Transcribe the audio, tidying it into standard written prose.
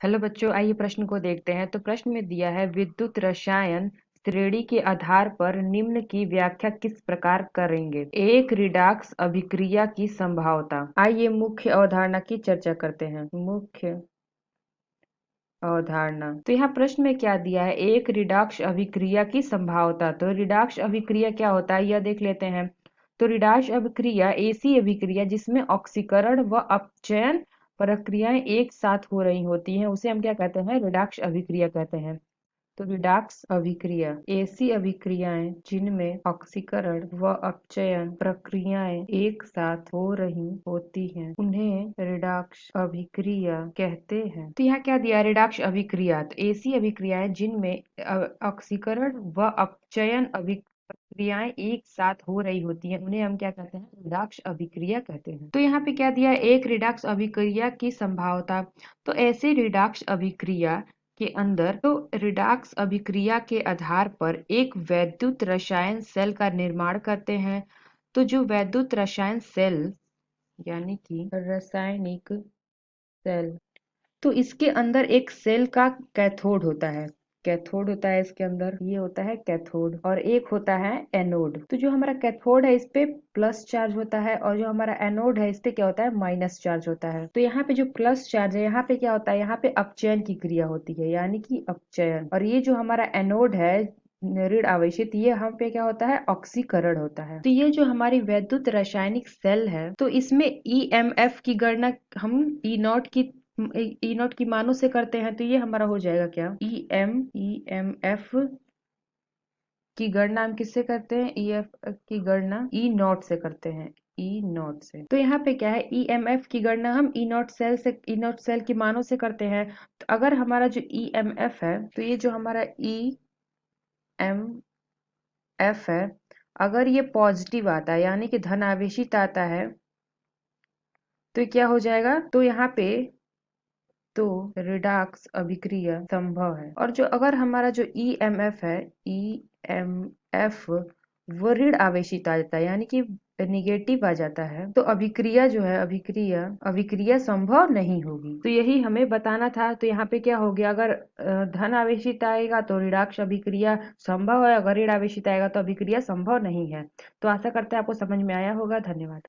Hello बच्चों, आइए प्रश्न को देखते हैं। तो प्रश्न में दिया है विद्युत रसायन श्रेणी के आधार पर निम्न की व्याख्या किस प्रकार करेंगे। एक रिडॉक्स अभिक्रिया की संभाव्यता। आइए मुख्य अवधारणा की चर्चा करते हैं। मुख्य अवधारणा। तो यहाँ प्रश्न में क्या दिया है, एक रिडॉक्स अभिक्रिया की संभाव्यता। तो रिडॉक्स अभिक्रिया क्या होता है यह देख लेते हैं। तो रिडॉक्स अभिक्रिया ऐसी अभिक्रिया जिसमें ऑक्सीकरण व अपचयन प्रक्रियाएं एक साथ हो रही होती हैं, उसे हम क्या कहते हैं, रिडॉक्स अभिक्रिया कहते हैं। तो रिडॉक्स अभिक्रिया ऐसी अभिक्रियाएं जिनमें ऑक्सीकरण व अपचयन प्रक्रियाएं एक साथ हो रही होती हैं, उन्हें रिडॉक्स अभिक्रिया कहते हैं। तो यहाँ क्या दिया, रिडॉक्स अभिक्रिया। तो ऐसी अभिक्रियाएं जिनमें ऑक्सीकरण व अपचयन प्रक्रियाएं एक साथ हो रही होती हैं, उन्हें हम क्या कहते हैं, रिडॉक्स अभिक्रिया कहते हैं। तो यहाँ पे क्या दिया है, एक रिडॉक्स अभिक्रिया की संभाव्यता। तो ऐसे रिडॉक्स अभिक्रिया के अंदर तो रिडॉक्स अभिक्रिया के आधार पर एक वैद्युत रसायन सेल का निर्माण करते हैं। तो जो वैद्युत रसायन सेल यानी कि रासायनिक सेल, तो इसके अंदर एक सेल का कैथोड होता है। कैथोड होता है इसके अंदर, ये होता है कैथोड, और एक होता है एनोड। तो जो हमारा कैथोड है इस पे प्लस चार्ज होता है, और जो हमारा एनोड है इस पे क्या होता है, माइनस चार्ज होता है। तो यहाँ पे जो प्लस चार्ज है, यहाँ पे क्या होता है, यहाँ पे अपचयन की क्रिया होती है, यानी कि अपचयन। और ये जो हमारा एनोड है ऋण आवेशित, ये हम पे क्या होता है, ऑक्सीकरण होता है। तो ये जो हमारी वैद्युत रासायनिक सेल है, तो इसमें ईएमएफ की गणना हम ई नॉट की मानों से करते हैं। तो ये हमारा हो जाएगा क्या, ई एम एफ की गणना हम किससे करते हैं, ई एफ की गणना ई नॉट से करते हैं, ई नॉट से। तो यहाँ पे क्या है, ई एम एफ की गणना हम ई नॉट सेल की मानों से करते हैं। तो अगर हमारा जो ई एम एफ है, तो ये जो हमारा ई एम एफ है, अगर ये पॉजिटिव आता है यानी कि धनावेशित आता है, तो क्या हो जाएगा, तो यहाँ पे तो रिडॉक्स अभिक्रिया संभव है। और जो अगर हमारा जो ईएमएफ है, ईएमएफ वो ऋण आवेशित आ जाता है यानी कि निगेटिव आ जाता है, तो अभिक्रिया जो है, अभिक्रिया संभव नहीं होगी। तो यही हमें बताना था। तो यहाँ पे क्या हो गया, अगर धन आवेशित आएगा तो रिडॉक्स अभिक्रिया संभव है, अगर ऋण आवेशित आएगा तो अभिक्रिया संभव नहीं है। तो आशा करते हैं आपको समझ में आया होगा। धन्यवाद।